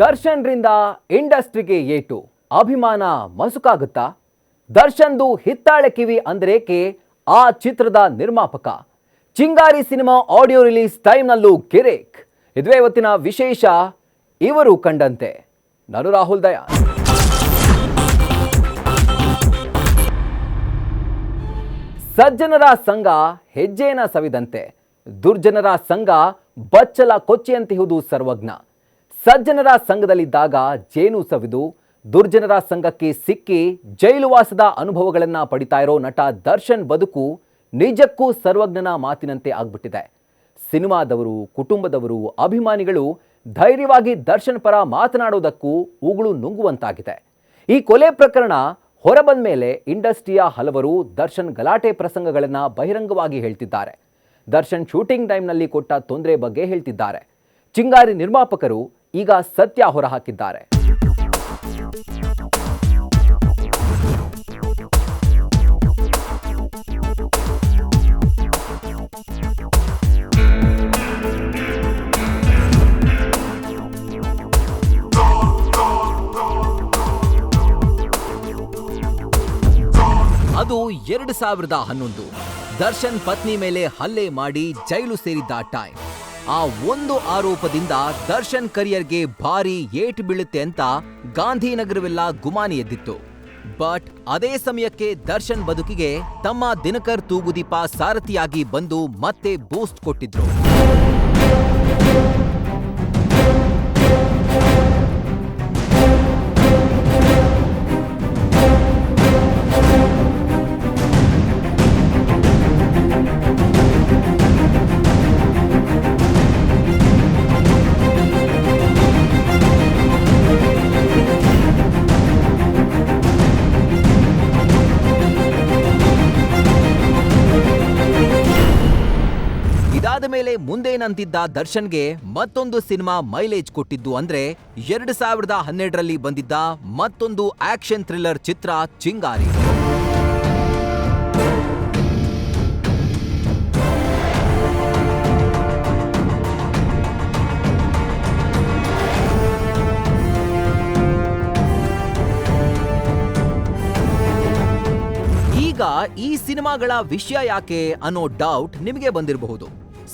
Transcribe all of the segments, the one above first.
ದರ್ಶನ್ರಿಂದ ಇಂಡಸ್ಟ್ರಿಗೆ ಏಟು, ಅಭಿಮಾನ ಮಸುಕಾಗುತ್ತಾ? ದರ್ಶನ್ದು ಹಿತ್ತಾಳೆ ಕಿವಿ ಅಂದ್ರೇಕೆ ಆ ಚಿತ್ರದ ನಿರ್ಮಾಪಕ. ಚಿಂಗಾರಿ ಸಿನಿಮಾ ಆಡಿಯೋ ರಿಲೀಸ್ ಟೈಮ್ನಲ್ಲೂ ಕಿರೇಕ್. ಇದುವೇ ಇವತ್ತಿನ ವಿಶೇಷ. ಇವರು ಕಂಡಂತೆ. ನಾನು ರಾಹುಲ್ ದಯಾನ್. ಸಜ್ಜನರ ಸಂಘ ಹೆಜ್ಜೆನ ಸವಿದಂತೆ, ದುರ್ಜನರ ಸಂಘ ಬಚ್ಚಲ ಕೊಚ್ಚೆಯಂತಿಹುದು ಸರ್ವಜ್ಞ. ಸಜ್ಜನರ ಸಂಘದಲ್ಲಿದ್ದಾಗ ಜೇನು ಸವಿದು ದುರ್ಜನರ ಸಂಘಕ್ಕೆ ಸಿಕ್ಕಿ ಜೈಲುವಾಸದ ಅನುಭವಗಳನ್ನು ಪಡಿತಾ ಇರೋ ನಟ ದರ್ಶನ್ ಬದುಕು ನಿಜಕ್ಕೂ ಸರ್ವಜ್ಞನ ಮಾತಿನಂತೆ ಆಗ್ಬಿಟ್ಟಿದೆ. ಸಿನಿಮಾದವರು, ಕುಟುಂಬದವರು, ಅಭಿಮಾನಿಗಳು ಧೈರ್ಯವಾಗಿ ದರ್ಶನ್ ಪರ ಮಾತನಾಡೋದಕ್ಕೂ ಉಗುಳು ನುಂಗುವಂತಾಗಿದೆ. ಈ ಕೊಲೆ ಪ್ರಕರಣ ಹೊರಬಂದ ಮೇಲೆ ಇಂಡಸ್ಟ್ರಿಯ ಹಲವರು ದರ್ಶನ್ ಗಲಾಟೆ ಪ್ರಸಂಗಗಳನ್ನು ಬಹಿರಂಗವಾಗಿ ಹೇಳ್ತಿದ್ದಾರೆ. ದರ್ಶನ್ ಶೂಟಿಂಗ್ ಟೈಮ್ನಲ್ಲಿ ಕೊಟ್ಟ ತೊಂದರೆ ಬಗ್ಗೆ ಹೇಳ್ತಿದ್ದಾರೆ. ಚಿಂಗಾರಿ ನಿರ್ಮಾಪಕರು ಈಗ ಸತ್ಯ ಹೊರಹಾಕಿದ್ದಾರೆ. ಅದು 2011. ದರ್ಶನ್ ಪತ್ನಿ ಮೇಲೆ ಹಲ್ಲೆ ಮಾಡಿ ಜೈಲು ಸೇರಿದ್ದ ಟೈಮ್. ಆ ಒಂದು ಆರೋಪದಿಂದ ದರ್ಶನ್ ಕರಿಯರ್ಗೆ ಭಾರಿ ಏಟು ಬೀಳುತ್ತೆ ಅಂತ ಗಾಂಧಿನಗರವೆಲ್ಲ ಗುಮಾನಿ ಎದ್ದಿತ್ತು. ಬಟ್ ಅದೇ ಸಮಯಕ್ಕೆ ದರ್ಶನ್ ಬದುಕಿಗೆ ತಮ್ಮ ದಿನಕರ್ ತೂಗುದೀಪ ಸಾರಥಿಯಾಗಿ ಬಂದು ಮತ್ತೆ ಬೂಸ್ಟ್ ಕೊಟ್ಟಿದ್ರು. ಇದಾದ ಮೇಲೆ ಮುಂದೇನಂತಿದ್ದ ದರ್ಶನ್ಗೆ ಮತ್ತೊಂದು ಸಿನಿಮಾ ಮೈಲೇಜ್ ಕೊಟ್ಟಿದ್ದು ಅಂದ್ರೆ 2012ರಲ್ಲಿ ಬಂದಿದ್ದ ಮತ್ತೊಂದು ಆಕ್ಷನ್ ಥ್ರಿಲ್ಲರ್ ಚಿತ್ರ ಚಿಂಗಾರಿ. ಈಗ ಈ ಸಿನಿಮಾಗಳ ವಿಷಯ ಯಾಕೆ ಅನ್ನೋ ಡೌಟ್ ನಿಮಗೆ ಬಂದಿರಬಹುದು.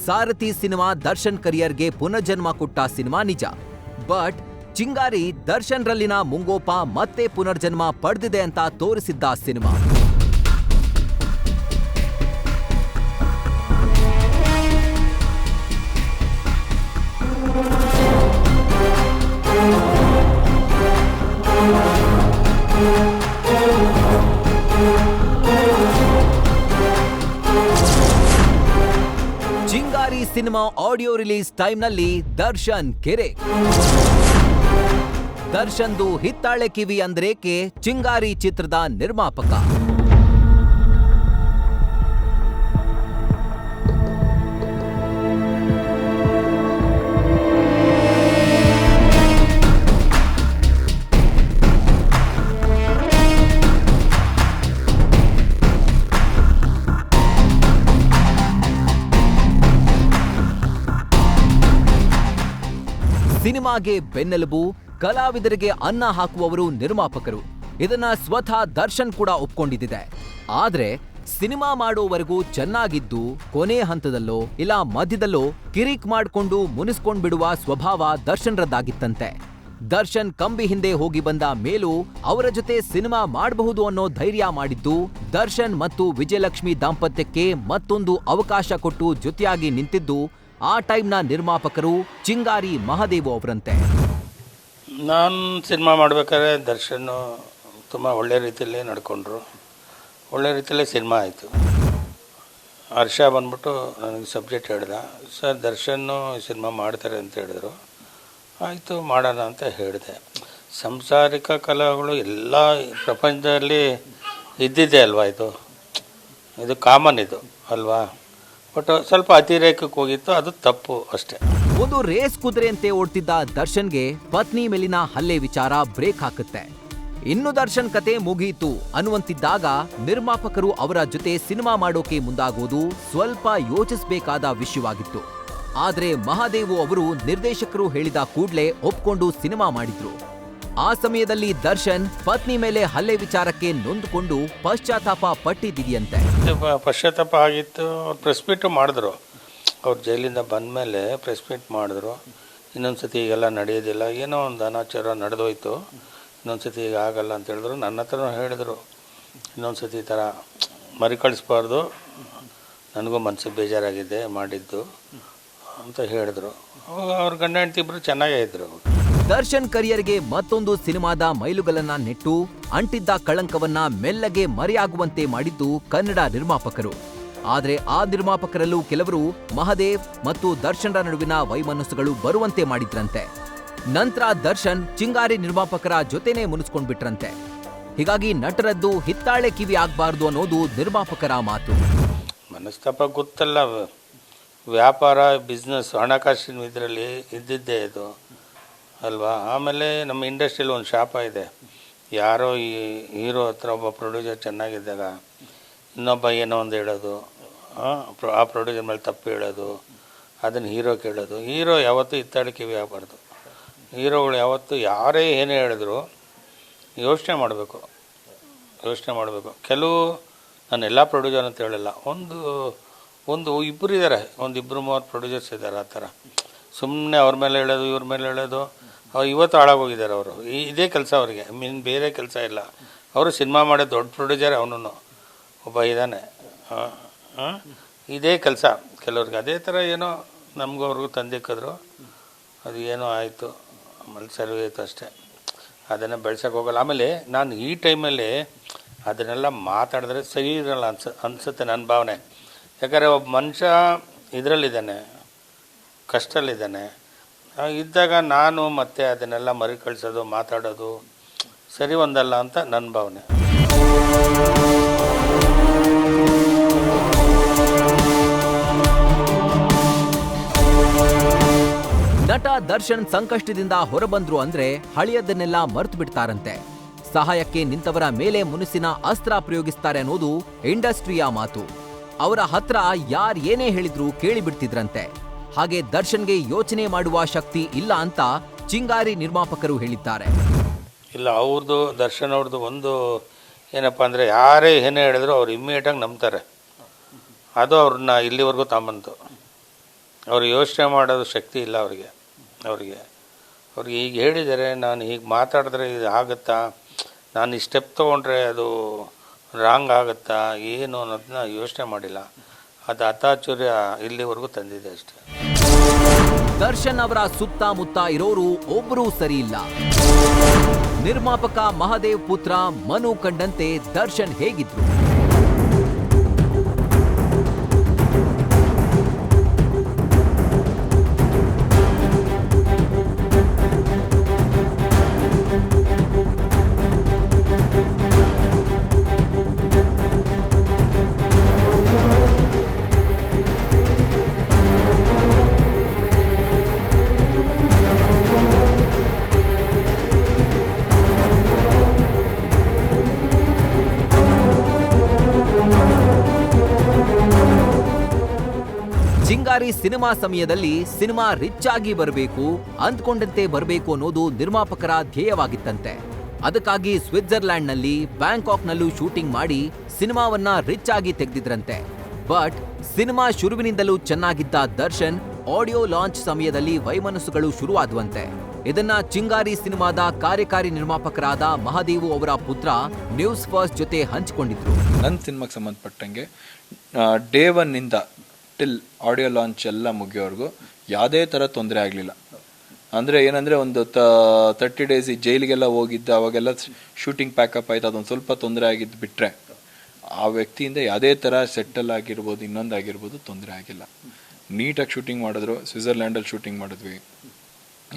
ಸಾರಥಿ ಸಿನಿಮಾ ದರ್ಶನ್ ಕರಿಯರ್ಗೆ ಪುನರ್ಜನ್ಮ ಕೊಟ್ಟ ಸಿನಿಮಾ ನಿಜ. ಬಟ್ ಚಿಂಗಾರಿ ದರ್ಶನ್ ರಲ್ಲಿನ ಮುಂಗೋಪ ಮತ್ತೆ ಪುನರ್ಜನ್ಮ ಪಡೆದಿದೆ ಅಂತ ತೋರಿಸಿದ್ದ cinema. Chingari cinema audio release ಟೈಮ್ನಲ್ಲಿ ದರ್ಶನ್ ಕೆರೆ. ದರ್ಶನ್ದು ಹಿತ್ತಾಳೆ ಕಿವಿ ಅಂದ್ರೇಕೆ ಚಿಂಗಾರಿ ಚಿತ್ರದ ನಿರ್ಮಾಪಕ. ಸಿನಿಮಾಗೆ ಬೆನ್ನೆಲುಬು, ಕಲಾವಿದರಿಗೆ ಅನ್ನ ಹಾಕುವವರು ನಿರ್ಮಾಪಕರು. ಇದನ್ನ ಸ್ವತಃ ದರ್ಶನ್ ಕೂಡ ಒಪ್ಕೊಂಡಿದ್ದಿದೆ. ಆದ್ರೆ ಸಿನಿಮಾ ಮಾಡೋವರೆಗೂ ಚೆನ್ನಾಗಿದ್ದು ಕೊನೆ ಹಂತದಲ್ಲೋ ಇಲ್ಲ ಮಧ್ಯದಲ್ಲೋ ಕಿರಿಕ್ ಮಾಡ್ಕೊಂಡು ಮುನಿಸ್ಕೊಂಡ್ಬಿಡುವ ಸ್ವಭಾವ ದರ್ಶನ್ರದ್ದಾಗಿತ್ತಂತೆ. ದರ್ಶನ್ ಕಂಬಿ ಹಿಂದೆ ಹೋಗಿ ಬಂದ ಮೇಲೂ ಅವರ ಜೊತೆ ಸಿನಿಮಾ ಮಾಡಬಹುದು ಅನ್ನೋ ಧೈರ್ಯ ಮಾಡಿದ್ದು ದರ್ಶನ್ ಮತ್ತು ವಿಜಯಲಕ್ಷ್ಮಿ ದಾಂಪತ್ಯಕ್ಕೆ ಮತ್ತೊಂದು ಅವಕಾಶ ಕೊಟ್ಟು ಜೊತೆಯಾಗಿ ನಿಂತಿದ್ದು ಆ ಟೈಮ್ನ ನಿರ್ಮಾಪಕರು ಚಿಂಗಾರಿ ಮಹಾದೇವ್ ಅವರಂತೆ. ನಾನು ಸಿನಿಮಾ ಮಾಡಬೇಕಾದ್ರೆ ದರ್ಶನ್ ತುಂಬ ಒಳ್ಳೆ ರೀತಿಯಲ್ಲಿ ನಡ್ಕೊಂಡ್ರು. ಒಳ್ಳೆ ರೀತಿಯಲ್ಲೇ ಸಿನಿಮಾ ಆಯಿತು. ಹರ್ಷ ಬಂದ್ಬಿಟ್ಟು ನನಗೆ ಸಬ್ಜೆಕ್ಟ್ ಹೇಳ್ದ, ಸರ್ ದರ್ಶನ್ನು ಸಿನಿಮಾ ಮಾಡ್ತಾರೆ ಅಂತ ಹೇಳಿದ್ರು. ಆಯಿತು ಮಾಡೋಣ ಅಂತ ಹೇಳಿದೆ. ಸಂಸಾರಿಕ ಕಲಾಗಳು ಎಲ್ಲ ಪ್ರಪಂಚದಲ್ಲಿ ಇದ್ದಿದೆ ಅಲ್ವಾ, ಇದು ಕಾಮನ್ ಇದು ಅಲ್ವಾ. ಬಟ್ ಸ್ವಲ್ಪ ಅತಿರೇಕಕ್ಕೆ ಹೋಗಿತ್ತು, ಅದು ತಪ್ಪು ಅಷ್ಟೇ. ಒಂದು ರೇಸ್ ಕುದುರೆಯಂತೆ ಓಡ್ತಿದ್ದ ದರ್ಶನ್ಗೆ ಪತ್ನಿ ಮೇಲಿನ ಹಲ್ಲೆ ವಿಚಾರ ಬ್ರೇಕ್ ಹಾಕುತ್ತೆ. ಇನ್ನು ದರ್ಶನ್ ಕತೆ ಮುಗಿಯಿತು ಅನ್ನುವಂತಿದ್ದಾಗ ನಿರ್ಮಾಪಕರು ಅವರ ಜೊತೆ ಸಿನಿಮಾ ಮಾಡೋಕೆ ಮುಂದಾಗೋದು ಸ್ವಲ್ಪ ಯೋಚಿಸಬೇಕಾದ ವಿಷಯವಾಗಿತ್ತು. ಆದ್ರೆ ಮಹಾದೇವು ಅವರು ನಿರ್ದೇಶಕರು ಹೇಳಿದ ಕೂಡ್ಲೇ ಒಪ್ಕೊಂಡು ಸಿನಿಮಾ ಮಾಡಿದ್ರು. ಆ ಸಮಯದಲ್ಲಿ ದರ್ಶನ್ ಪತ್ನಿ ಮೇಲೆ ಹಲ್ಲೆ ವಿಚಾರಕ್ಕೆ ನೊಂದುಕೊಂಡು ಪಶ್ಚಾತ್ತಾಪ ಪಟ್ಟಿದೆಯಂತೆ. ಪಶ್ಚಾತ್ತಾಪ ಆಗಿತ್ತು. ಅವ್ರು ಪ್ರೆಸ್ ಮೀಟು ಮಾಡಿದ್ರು. ಅವ್ರು ಜೈಲಿಂದ ಬಂದ ಮೇಲೆ ಪ್ರೆಸ್ ಮೀಟ್ ಮಾಡಿದ್ರು. ಇನ್ನೊಂದ್ಸತಿ ಈಗೆಲ್ಲ ನಡೆಯೋದಿಲ್ಲ, ಏನೋ ಒಂದು ಅನಾಚಾರ ನಡೆದೋಯ್ತು, ಇನ್ನೊಂದ್ಸತಿ ಈಗ ಆಗಲ್ಲ ಅಂತ ಹೇಳಿದ್ರು. ನನ್ನ ಹತ್ರನೂ ಹೇಳಿದ್ರು, ಇನ್ನೊಂದ್ಸತಿ ಈ ಥರ ಮರಿಕಳಿಸ್ಬಾರ್ದು, ನನಗೂ ಮನಸ್ಸಿಗೆ ಬೇಜಾರಾಗಿದೆ ಮಾಡಿದ್ದು ಅಂತ ಹೇಳಿದ್ರು. ಅವ್ರ ಗಂಡ ಹೆಂಡತಿ ಇಬ್ಬರು ಚೆನ್ನಾಗೇ ಇದ್ರು. ದರ್ಶನ್ ಕರಿಯರ್ಗೆ ಮತ್ತೊಂದು ಸಿನಿಮಾದ ಮೈಲುಗಲ್ಲನ್ನ ನೆಟ್ಟು ಅಂಟಿದ್ದ ಕಳಂಕವನ್ನ ಮೆಲ್ಲಗೆ ಮರೆಯಾಗುವಂತೆ ಮಾಡಿದ್ದು ಕನ್ನಡ ನಿರ್ಮಾಪಕರು. ಆದ್ರೆ ಆ ನಿರ್ಮಾಪಕರಲ್ಲೂ ಕೆಲವರು ಮಹದೇವ್ ಮತ್ತು ದರ್ಶನ್ರ ನಡುವಿನ ವೈಮನಸ್ಸುಗಳು ಬರುವಂತೆ ಮಾಡಿದ್ರಂತೆ. ನಂತರ ದರ್ಶನ್ ಚಿಂಗಾರಿ ನಿರ್ಮಾಪಕರ ಜೊತೆನೇ ಮುನಿಸ್ಕೊಂಡ್ಬಿಟ್ರಂತೆ. ಹೀಗಾಗಿ ನಟರದ್ದು ಹಿತ್ತಾಳೆ ಕಿವಿ ಆಗ್ಬಾರ್ದು ಅನ್ನೋದು ನಿರ್ಮಾಪಕರ ಮಾತು. ಮನಸ್ತಾಪ ಗೊತ್ತಲ್ಲ, ವ್ಯಾಪಾರ ಬಿಸ್ನೆಸ್ ಹಣಕಾಸಿನ ಇದರಲ್ಲಿ ಇದ್ದಿದ್ದೇ ಇದು ಅಲ್ವಾ. ಆಮೇಲೆ ನಮ್ಮ ಇಂಡಸ್ಟ್ರಿಯಲ್ಲಿ ಒಂದು ಶಾಪ ಇದೆ, ಯಾರೋ ಈ ಹೀರೋ ಹತ್ರ ಒಬ್ಬ ಪ್ರೊಡ್ಯೂಸರ್ ಚೆನ್ನಾಗಿದ್ದಾಗ ಇನ್ನೊಬ್ಬ ಏನೋ ಒಂದು ಹೇಳೋದು, ಆ ಪ್ರೊಡ್ಯೂಸರ್ ಮೇಲೆ ತಪ್ಪು ಹೇಳೋದು, ಅದನ್ನು ಹೀರೋ ಕೇಳೋದು. ಹೀರೋ ಯಾವತ್ತೂ ಹಿತ್ತಾಳೆ ಕಿವಿ ಆಗಬಾರ್ದು. ಹೀರೋಗಳು ಯಾವತ್ತೂ ಯಾರೇ ಏನೇ ಹೇಳಿದ್ರು ಯೋಚನೆ ಮಾಡಬೇಕು. ಕೆಲವು ನಾನು ಎಲ್ಲ ಪ್ರೊಡ್ಯೂಸರ್ ಅಂತ ಹೇಳಲ್ಲ, ಒಂದು ಇಬ್ಬರು ಇದ್ದಾರೆ, ಒಂದು ಇಬ್ಬರು ಮೂವರು ಪ್ರೊಡ್ಯೂಸರ್ಸ್ ಇದ್ದಾರೆ. ಆ ಥರ ಸುಮ್ಮನೆ ಅವ್ರ ಮೇಲೆ ಹೇಳೋದು, ಇವ್ರ ಮೇಲೆ ಹೇಳೋದು. ಅವ್ರು ಇವತ್ತು ಹಾಳಾಗೋಗಿದ್ದಾರೆ. ಅವರು ಇದೇ ಕೆಲಸ ಅವರಿಗೆ, ಬೇರೆ ಕೆಲಸ ಇಲ್ಲ. ಅವರು ಸಿನಿಮಾ ಮಾಡೋ ದೊಡ್ಡ ಪ್ರೊಡ್ಯೂಸರ್, ಅವನು ಒಬ್ಬ ಇದ್ದಾನೆ. ಇದೇ ಕೆಲಸ ಕೆಲವ್ರಿಗೆ. ಅದೇ ಥರ ಏನೋ ನಮಗೂ ಅವ್ರಿಗೂ ತಂದಿಕ್ಕಿದ್ರು, ಅದು ಏನೋ ಆಯಿತು, ಆಮೇಲೆ ಸರಿ ಆಯಿತು ಅಷ್ಟೇ. ಅದನ್ನು ಬೆಳ್ಸೋಕೆ ಹೋಗಲ್ಲ. ಆಮೇಲೆ ನಾನು ಈ ಟೈಮಲ್ಲಿ ಅದನ್ನೆಲ್ಲ ಮಾತಾಡಿದ್ರೆ ಸರಿ ಇರಲ್ಲ ಅನಿಸುತ್ತೆ ನನ್ನ ಭಾವನೆ. ಯಾಕಂದರೆ ಒಬ್ಬ ಮನುಷ್ಯ ಇದರಲ್ಲಿದ್ದಾನೆ, ಕಷ್ಟದಲ್ಲಿದ್ದಾನೆ. ಇದ್ದಾಗ ನಾನು ಮತ್ತೆ ಅದನ್ನೆಲ್ಲ ಮರುಕಳಿಸೋದು, ಮಾತಾಡೋದು ಸರಿ ಒಂದಲ್ಲ ಅಂತ ನನ್ನ ಭಾವನೆ. ನಟ ದರ್ಶನ್ ಸಂಕಷ್ಟದಿಂದ ಹೊರಬಂದ್ರು ಅಂದ್ರೆ ಹಳೆಯದನ್ನೆಲ್ಲ ಮರ್ತು ಬಿಡ್ತಾರಂತೆ. ಸಹಾಯಕ್ಕೆ ನಿಂತವರ ಮೇಲೆ ಮುನಿಸಿನ ಅಸ್ತ್ರ ಪ್ರಯೋಗಿಸ್ತಾರೆ ಅನ್ನೋದು ಇಂಡಸ್ಟ್ರಿಯ ಮಾತು. ಅವರ ಹತ್ರ ಯಾರ್ ಏನೇ ಹೇಳಿದ್ರು ಕೇಳಿಬಿಡ್ತಿದ್ರಂತೆ. ಹಾಗೆ ದರ್ಶನ್ಗೆ ಯೋಚನೆ ಮಾಡುವ ಶಕ್ತಿ ಇಲ್ಲ ಅಂತ ಚಿಂಗಾರಿ ನಿರ್ಮಾಪಕರು ಹೇಳಿದ್ದಾರೆ. ಇಲ್ಲ, ಅವ್ರದ್ದು ದರ್ಶನ್ ಅವ್ರದ್ದು ಒಂದು ಏನಪ್ಪ ಅಂದರೆ, ಯಾರೇ ಏನೇ ಹೇಳಿದ್ರು ಅವ್ರು ಇಮ್ಮಿಡಿಯೇಟಾಗಿ ನಂಬ್ತಾರೆ. ಅದು ಅವ್ರನ್ನ ಇಲ್ಲಿವರೆಗೂ ತಗೊಂಬಂತು. ಅವ್ರು ಯೋಚನೆ ಮಾಡೋದು ಶಕ್ತಿ ಇಲ್ಲ ಅವ್ರಿಗೆ ಈಗ ಹೇಳಿದ್ದಾರೆ, ನಾನು ಹೀಗೆ ಮಾತಾಡಿದ್ರೆ ಇದು ಆಗುತ್ತಾ, ನಾನು ಈ ಸ್ಟೆಪ್ ತೊಗೊಂಡ್ರೆ ಅದು ರಾಂಗ್ ಆಗುತ್ತಾ ಏನು ಅನ್ನೋದನ್ನ ಯೋಚನೆ ಮಾಡಿಲ್ಲ. ಅದು ಅತಾಚುರ್ಯ ಇಲ್ಲಿವರೆಗೂ ತಂದಿದೆ ಅಷ್ಟೇ. ದರ್ಶನ್ ಅವರ ಸುತ್ತಮುತ್ತ ಇರೋರು ಒಬ್ಬರೂ ಸರಿ ಇಲ್ಲ. ನಿರ್ಮಾಪಕ ಮಹಾದೇವ್ ಪುತ್ರ ಮನು ಕಂಡಂತೆ ದರ್ಶನ್ ಹೇಗಿದ್ರು? ಚಿಂಗಾರಿ ಸಿನಿಮಾ ಸಮಯದಲ್ಲಿ ಸಿನಿಮಾ ರಿಚ್ ಆಗಿ ಬರಬೇಕು, ಅಂದ್ಕೊಂಡಂತೆ ಬರಬೇಕು ಅನ್ನೋದು ನಿರ್ಮಾಪಕರ ಧ್ಯೇಯವಾಗಿತ್ತಂತೆ. ಅದಕ್ಕಾಗಿ ಸ್ವಿಟ್ಜರ್ಲ್ಯಾಂಡ್ನಲ್ಲಿ, ಬ್ಯಾಂಕಾಕ್ನಲ್ಲೂ ಶೂಟಿಂಗ್ ಮಾಡಿ ಸಿನಿಮಾವನ್ನ ರಿಚ್ ಆಗಿ ತೆಗೆದಿದ್ರಂತೆ. ಬಟ್ ಸಿನಿಮಾ ಶುರುವಿನಿಂದಲೂ ಚೆನ್ನಾಗಿದ್ದ ದರ್ಶನ್ ಆಡಿಯೋ ಲಾಂಚ್ ಸಮಯದಲ್ಲಿ ವೈಮನಸ್ಸುಗಳು ಶುರುವಾದುವಂತೆ. ಇದನ್ನ ಚಿಂಗಾರಿ ಸಿನಿಮಾದ ಕಾರ್ಯಕಾರಿ ನಿರ್ಮಾಪಕರಾದ ಮಹಾದೇವು ಅವರ ಪುತ್ರ ನ್ಯೂಸ್ ಫಸ್ಟ್ ಜೊತೆ ಹಂಚಿಕೊಂಡಿದ್ರು. ನನ್ನ ಸಿನಿಮಾಗೆ ಸಂಬಂಧಪಟ್ಟಂಗೆ ಡೇ ಒನ್ ಇಂದ ಟಿಲ್ ಆಡಿಯೋ ಲಾಂಚ್ ಎಲ್ಲ ಮುಗಿಯೋವರೆಗೂ ಯಾವುದೇ ಥರ ತೊಂದರೆ ಆಗಲಿಲ್ಲ. ಅಂದರೆ ಏನಂದರೆ ಒಂದು 30 days ಜೈಲಿಗೆಲ್ಲ ಹೋಗಿದ್ದ, ಅವಾಗೆಲ್ಲ ಶೂಟಿಂಗ್ ಪ್ಯಾಕಪ್ ಆಯ್ತು, ಅದೊಂದು ಸ್ವಲ್ಪ ತೊಂದರೆ ಆಗಿದ್ದು ಬಿಟ್ಟರೆ ಆ ವ್ಯಕ್ತಿಯಿಂದ ಯಾವುದೇ ಥರ ಸೆಟ್ಟಲ್ ಆಗಿರ್ಬೋದು, ಇನ್ನೊಂದಾಗಿರ್ಬೋದು ತೊಂದರೆ ಆಗಿಲ್ಲ. ನೀಟಾಗಿ ಶೂಟಿಂಗ್ ಮಾಡಿದ್ರು. ಸ್ವಿಟ್ಜರ್ಲ್ಯಾಂಡಲ್ಲಿ ಶೂಟಿಂಗ್ ಮಾಡಿದ್ವಿ.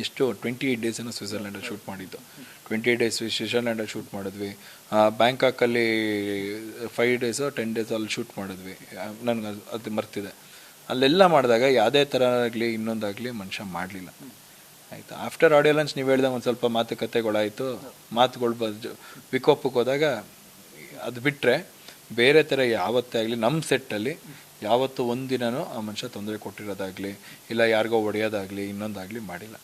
ಎಷ್ಟು 28 days ಸ್ವಿಟ್ಜರ್ಲ್ಯಾಂಡಲ್ಲಿ ಶೂಟ್ ಮಾಡಿದ್ದು. 28 days ಸ್ವಿಟ್ಜರ್ಲ್ಯಾಂಡಲ್ಲಿ ಶೂಟ್ ಮಾಡಿದ್ವಿ. ಬ್ಯಾಂಕಾಕಲ್ಲಿ 5 days 10 days ಅಲ್ಲಿ ಶೂಟ್ ಮಾಡಿದ್ವಿ. ನನಗೆ ಅದು ಮರ್ತಿದೆ. ಅಲ್ಲೆಲ್ಲ ಮಾಡಿದಾಗ ಯಾವುದೇ ಥರ ಆಗಲಿ ಇನ್ನೊಂದಾಗಲಿ ಮನುಷ್ಯ ಮಾಡಲಿಲ್ಲ. ಆಯಿತು. ಆಫ್ಟರ್ ಆಡಿಯೋ ಲಾಂಚ್ ನೀವು ಹೇಳಿದಾಗ ಒಂದು ಸ್ವಲ್ಪ ಮಾತುಕತೆಗಳಾಯಿತು. ಮಾತುಗಳು ವಿಕೋಪಕ್ಕೆ ಹೋದಾಗ ಅದು ಬಿಟ್ಟರೆ ಬೇರೆ ಥರ ಯಾವತ್ತೇ ಆಗಲಿ ನಮ್ಮ ಸೆಟ್ಟಲ್ಲಿ ಯಾವತ್ತು ಒಂದಿನನೂ ಆ ಮನುಷ್ಯ ತೊಂದರೆ ಕೊಟ್ಟಿರೋದಾಗಲಿ ಇಲ್ಲ ಯಾರಿಗೋ ಹೊಡೆಯೋದಾಗಲಿ ಇನ್ನೊಂದಾಗಲಿ ಮಾಡಿಲ್ಲ.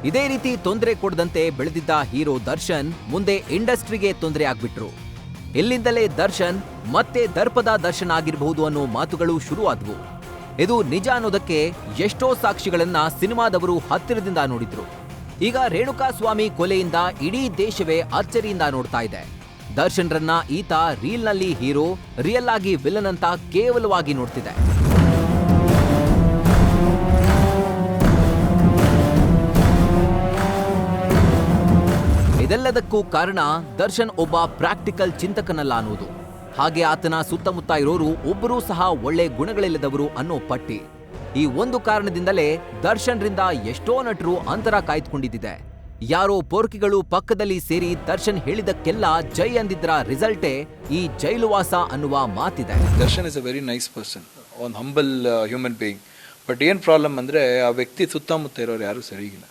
ಇದೇ ರೀತಿ ತೊಂದರೆ ಕೊಡದಂತೆ ಬೆಳೆದಿದ್ದ ಹೀರೋ ದರ್ಶನ್ ಮುಂದೆ ಇಂಡಸ್ಟ್ರಿಗೆ ತೊಂದರೆ ಆಗ್ಬಿಟ್ರು. ಇಲ್ಲಿಂದಲೇ ದರ್ಶನ್ ಮತ್ತೆ ದರ್ಪದ ದರ್ಶನ್ ಆಗಿರಬಹುದು ಅನ್ನೋ ಮಾತುಗಳು ಶುರುವಾದವು. ಇದು ನಿಜ ಅನ್ನೋದಕ್ಕೆ ಎಷ್ಟೋ ಸಾಕ್ಷಿಗಳನ್ನ ಸಿನಿಮಾದವರು ಹತ್ತಿರದಿಂದ ನೋಡಿದ್ರು. ಈಗ ರೇಣುಕಾಸ್ವಾಮಿ ಕೊಲೆಯಿಂದ ಇಡೀ ದೇಶವೇ ಅಚ್ಚರಿಯಿಂದ ನೋಡ್ತಾ ಇದೆ. ದರ್ಶನ್ರನ್ನ ಈತ ರೀಲ್ನಲ್ಲಿ ಹೀರೋ, ರಿಯಲ್ ಆಗಿ ವಿಲನ್ ಅಂತ ಕೇವಲವಾಗಿ ನೋಡ್ತಿದೆ. ಇದೆಲ್ಲದಕ್ಕೂ ಕಾರಣ ದರ್ಶನ್ ಒಬ್ಬ ಪ್ರಾಕ್ಟಿಕಲ್ ಚಿಂತಕನಲ್ಲ ಅನ್ನೋದು. ಹಾಗೆ ಆತನ ಸುತ್ತಮುತ್ತ ಇರೋರು ಒಬ್ಬರೂ ಸಹ ಒಳ್ಳೆ ಗುಣಗಳಿಲ್ಲದವರು ಅನ್ನೋ ಪಟ್ಟಿ. ಈ ಒಂದು ಕಾರಣದಿಂದಲೇ ದರ್ಶನ್ರಿಂದ ಎಷ್ಟೋ ನಟರು ಅಂತರ ಕಾಯ್ದುಕೊಂಡಿದ್ದಿದೆ. ಯಾರೋ ಪೊರ್ಕಿಗಳು ಪಕ್ಕದಲ್ಲಿ ಸೇರಿ ದರ್ಶನ್ ಹೇಳಿದಕ್ಕೆಲ್ಲ ಜೈ ಅಂದಿದ್ರ ರಿಸಲ್ಟೇ ಈ ಜೈಲುವಾಸ ಅನ್ನುವ ಮಾತಿದೆ. Darshan is a very nice person, ಒಂದು ಹಂಬಲ್ ಹ್ಯೂಮನ್ ಬೀಯಿಂಗ್. ಬಟ್ ಏನು ಪ್ರಾಬ್ಲಮ್ ಅಂದರೆ ಆ ವ್ಯಕ್ತಿ ಸುತ್ತಮುತ್ತ ಇರೋರು ಯಾರೂ ಸರಿಗಿಲ್ಲ.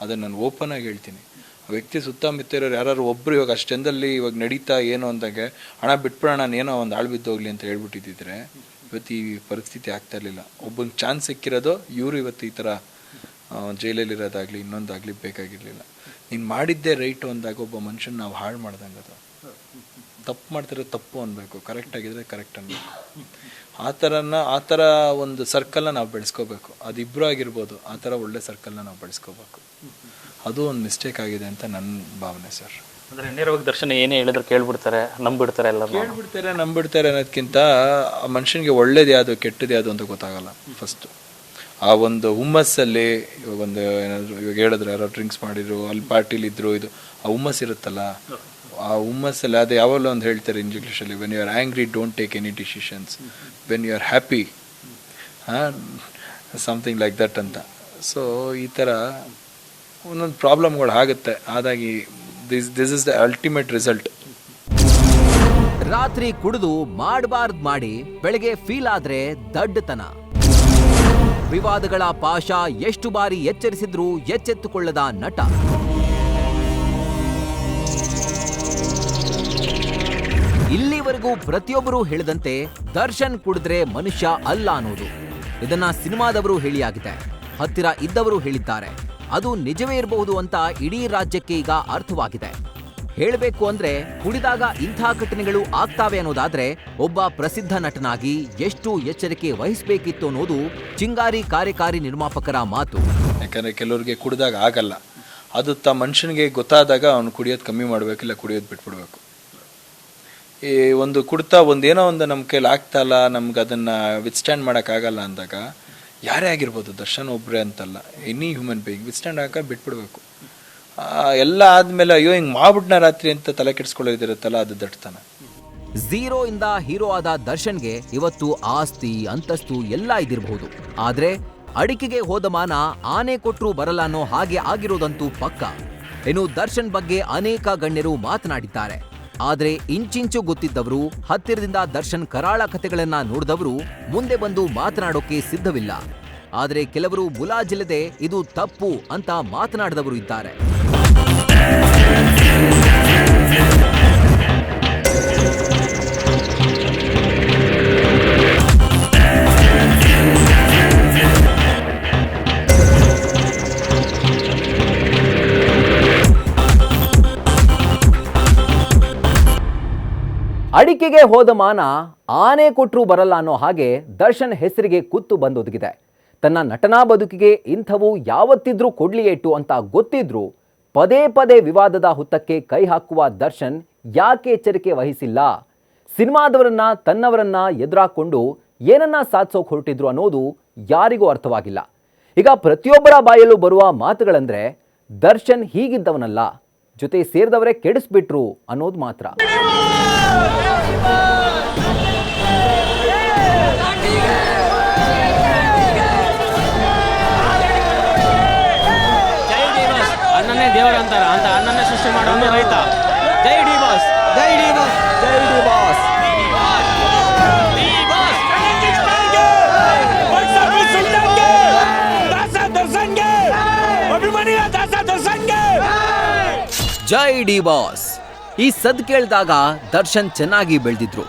ಅದನ್ನು ನಾನು ಓಪನ್ ಆಗಿ ಹೇಳ್ತೀನಿ. ಆ ವ್ಯಕ್ತಿ ಸುತ್ತಮುತ್ತ ಇರೋರು ಯಾರು ಒಬ್ಬರು ಇವಾಗ ಅಷ್ಟೆಂದಲ್ಲಿ ಇವಾಗ ನಡೀತಾ ಏನೋ ಅಂದಾಗೆ ಹಣ ಬಿಟ್ಬಿಡೋಣ ನಾನು ಏನೋ ಒಂದು ಆಳು ಬಿದ್ದೋಗ್ಲಿ ಅಂತ ಹೇಳ್ಬಿಟ್ಟಿದ್ದಿದ್ರೆ ಇವತ್ತು ಈ ಪರಿಸ್ಥಿತಿ ಆಗ್ತಾ ಇರಲಿಲ್ಲ. ಒಬ್ಬನ ಚಾನ್ಸ್ ಸಿಕ್ಕಿರೋದು ಇವರು ಇವತ್ತು ಈ ಥರ ಜೈಲಲ್ಲಿರೋದಾಗಲಿ ಇನ್ನೊಂದಾಗಲಿ ಬೇಕಾಗಿರಲಿಲ್ಲ. ನೀನು ಮಾಡಿದ್ದೇ ರೈಟು ಅಂದಾಗ ಒಬ್ಬ ಮನುಷ್ಯನ ನಾವು ಹಾಳು ಮಾಡ್ದಂಗೆ ಅದು ತಪ್ಪು ಮಾಡ್ತಿರೋ ತಪ್ಪು ಅನ್ಬೇಕು, ಕರೆಕ್ಟ್ ಆಗಿದ್ರೆ ಕರೆಕ್ಟ್ ಅನ್ಬೇಕು. ಆ ಥರ ಒಂದು ಸರ್ಕಲ್ನ ನಾವು ಬೆಳೆಸ್ಕೋಬೇಕು. ಅದಿಬ್ಬರು ಆಗಿರ್ಬೋದು, ಆ ಥರ ಒಳ್ಳೆ ಸರ್ಕಲ್ನ ನಾವು ಬೆಳೆಸ್ಕೋಬೇಕು. ಅದು ಒಂದು ಮಿಸ್ಟೇಕ್ ಆಗಿದೆ ಅಂತ ನನ್ನ ಭಾವನೆ ಸರ್. ಅಂದರೆ ನೇರವಾಗಿ ದರ್ಶನ ಏನೇ ಹೇಳಿದ್ರು ಕೇಳ್ಬಿಡ್ತಾರೆ, ನಂಬಿಡ್ತಾರೆ, ಎಲ್ಲ ನಂಬಿಡ್ತಾರೆ ಅನ್ನೋದಕ್ಕಿಂತ ಆ ಮನುಷ್ಯನಿಗೆ ಒಳ್ಳೇದು ಯಾವುದು ಕೆಟ್ಟದ್ದು ಯಾವುದು ಅಂತ ಗೊತ್ತಾಗಲ್ಲ. ಫಸ್ಟು ಆ ಒಂದು ಹುಮ್ಮಸ್ಸಲ್ಲಿ ಒಂದು ಏನಾದರೂ ಇವಾಗ ಹೇಳಿದ್ರೆ ಯಾರೋ ಡ್ರಿಂಕ್ಸ್ ಮಾಡಿದ್ರು, ಅಲ್ಲಿ ಪಾರ್ಟಿಲಿದ್ರು, ಇದು ಆ ಹುಮ್ಮಸ್ ಇರುತ್ತಲ್ಲ, ಆ ಹುಮ್ಮಸ್ಸಲ್ಲಿ ಅದು ಯಾವಾಗಲೂ ಒಂದು ಹೇಳ್ತಾರೆ ಇಂಗ್ಲೀಷಲ್ಲಿ, when you are angry don't take any decisions, when you are happy something like that ಅಂತ. ಸೊ ಈ ಥರ ಒಂದೊಂದು ಪ್ರಾಬ್ಲಮ್ಗಳು ಆಗುತ್ತೆ. ಹಾಗಾಗಿ this is the ultimate result. ರಾತ್ರಿ ಕುಡಿದು ಮಾಡಬಾರ್ದು ಮಾಡಿ ಬೆಳಗ್ಗೆ ಫೀಲ್ ಆದ್ರೆ ದಡ್ಡತನ. ವಿವಾದಗಳ ಪಾಶ ಎಷ್ಟು ಬಾರಿ ಎಚ್ಚರಿಸಿದ್ರೂ ಎಚ್ಚೆತ್ತುಕೊಳ್ಳದ ನಟ. ಇಲ್ಲಿವರೆಗೂ ಪ್ರತಿಯೊಬ್ಬರೂ ಹೇಳಿದಂತೆ ದರ್ಶನ್ ಕುಡಿದ್ರೆ ಮನುಷ್ಯ ಅಲ್ಲ ಅನ್ನೋದು. ಇದನ್ನ ಸಿನಿಮಾದವರು ಹೇಳಿಯಾಗಿದೆ, ಹತ್ತಿರ ಇದ್ದವರು ಹೇಳಿದ್ದಾರೆ. ಅದು ನಿಜವೇ ಇರಬಹುದು ಅಂತ ಇಡೀ ರಾಜ್ಯಕ್ಕೆ ಈಗ ಅರ್ಥವಾಗಿದೆ. ಹೇಳಬೇಕು ಅಂದ್ರೆ ಕುಡಿದಾಗ ಇಂಥ ಘಟನೆಗಳು ಆಗ್ತಾವೆ ಅನ್ನೋದಾದ್ರೆ ಒಬ್ಬ ಪ್ರಸಿದ್ಧ ನಟನಾಗಿ ಎಷ್ಟು ಎಚ್ಚರಿಕೆ ವಹಿಸಬೇಕಿತ್ತು ಅನ್ನೋದು ಚಿಂಗಾರಿ ಕಾರ್ಯಕಾರಿ ನಿರ್ಮಾಪಕರ ಮಾತು. ಯಾಕಂದರೆ ಕೆಲವ್ರಿಗೆ ಕುಡಿದಾಗ ಆಗಲ್ಲ, ಅದು ಮನುಷ್ಯನಿಗೆ ಗೊತ್ತಾದಾಗ ಅವನು ಕುಡಿಯೋದು ಕಮ್ಮಿ ಮಾಡಬೇಕಿಲ್ಲ, ಕುಡಿಯೋದು ಬಿಟ್ಬಿಡ್ಬೇಕು. ಈ ಒಂದು ಕುಡ್ತಾ ಒಂದೇನೋ ಒಂದು ನಮ್ಮ ಕೈಲಿ ಆಗ್ತಾಯಿಲ್ಲ, ನಮ್ಗೆ ಅದನ್ನು ವಿತ್ಸ್ಟ್ಯಾಂಡ್ ಮಾಡೋಕ್ಕಾಗಲ್ಲ ಅಂದಾಗ ಯಾರೇ ಆಗಿರ್ಬೋದು, ದರ್ಶನ್ ಒಬ್ಬರೇ ಅಂತಲ್ಲ, ಎನಿ ಹ್ಯೂಮನ್ ಬೀಯಿಂಗ್ ವಿತ್ಸ್ಟ್ಯಾಂಡ್ ಆಗ ಬಿಟ್ಬಿಡ್ಬೇಕು. ಎಲ್ಲ ಆದಮೇಲೆ ಅಯ್ಯೋ ಹಿಂಗೆ ಮಾಡ್ಬಿಟ್ನ ರಾತ್ರಿ ಅಂತ ತಲೆ ಕೆಡಿಸ್ಕೊಳ್ಳೋದಿರುತ್ತಲ್ಲ, ಅದು ದಡ್ತಾನೆ. ಝೀರೋ ಇಂದ ಹೀರೋ ಆದ ದರ್ಶನ್ಗೆ ಇವತ್ತು ಆಸ್ತಿ ಅಂತಸ್ತು ಎಲ್ಲ ಇದಿರಬಹುದು. ಆದ್ರೆ ಅಡಿಕೆಗೆ ಹೋದ ಮಾನ ಆನೆ ಕೊಟ್ರೂ ಬರಲ್ಲ ಅನ್ನೋ ಹಾಗೆ ಆಗಿರೋದಂತೂ ಪಕ್ಕ. ಇನ್ನು ದರ್ಶನ್ ಬಗ್ಗೆ ಅನೇಕ ಗಣ್ಯರು ಮಾತನಾಡಿದ್ದಾರೆ. ಆದ್ರೆ ಇಂಚಿಂಚು ಗೊತ್ತಿದ್ದವರು, ಹತ್ತಿರದಿಂದ ದರ್ಶನ್ ಕರಾಳ ಕಥೆಗಳನ್ನ ನೋಡಿದವರು ಮುಂದೆ ಬಂದು ಮಾತನಾಡೋಕೆ ಸಿದ್ಧವಿಲ್ಲ. ಆದ್ರೆ ಕೆಲವರು ಮುಲಾಜಿಲ್ಲದೆ ಇದು ತಪ್ಪು ಅಂತ ಮಾತನಾಡಿದವರು ಇದ್ದಾರೆ. ಅಡಿಕೆಗೆ ಹೋದ ಮಾನ ಆನೆ ಕೊಟ್ರೂ ಬರಲ್ಲ ಅನ್ನೋ ಹಾಗೆ ದರ್ಶನ್ ಹೆಸರಿಗೆ ಕುತ್ತು ಬಂದೊದಗಿದೆ. ತನ್ನ ನಟನಾ ಬದುಕಿಗೆ ಇಂಥವು ಯಾವತ್ತಿದ್ರೂ ಕೊಡ್ಲಿ ಏಟು ಅಂತ ಗೊತ್ತಿದ್ರು ಪದೇ ಪದೇ ವಿವಾದದ ಹುತ್ತಕ್ಕೆ ಕೈ ಹಾಕುವ ದರ್ಶನ್ ಯಾಕೆ ಎಚ್ಚರಿಕೆ ವಹಿಸಿಲ್ಲ? ಸಿನಿಮಾದವರನ್ನ ತನ್ನವರನ್ನ ಎದುರಾಕೊಂಡು ಏನನ್ನ ಸಾಧಿಸೋಕೆ ಹೊರಟಿದ್ರು ಅನ್ನೋದು ಯಾರಿಗೂ ಅರ್ಥವಾಗಿಲ್ಲ. ಈಗ ಪ್ರತಿಯೊಬ್ಬರ ಬಾಯಲ್ಲೂ ಬರುವ ಮಾತುಗಳಂದ್ರೆ ದರ್ಶನ್ ಹೀಗಿದ್ದವನಲ್ಲ, ಜೊತೆ ಸೇರಿದವರೇ ಕೆಡಿಸ್ಬಿಟ್ರು ಅನ್ನೋದು ಮಾತ್ರ. ಅನ್ನನೇ ದೇವರ ಅಂತಾರ ಅಂತ ಅನ್ನನೇ ಸೃಷ್ಟಿ ಮಾಡೋದು ರೈತ. ಜೈ ಡಿ ಬಾಸ್, ಜೈ ಡಿ ಬಾಸ್, ಜೈ ಡಿ ಬಾಸ್. ಜೈ ಡಿ ಬಾಸ್. ಈ ಸದ್ ಕೇಳಿದಾಗ ದರ್ಶನ್ ಚೆನ್ನಾಗಿ ಬೆಳೆದಿದ್ರು.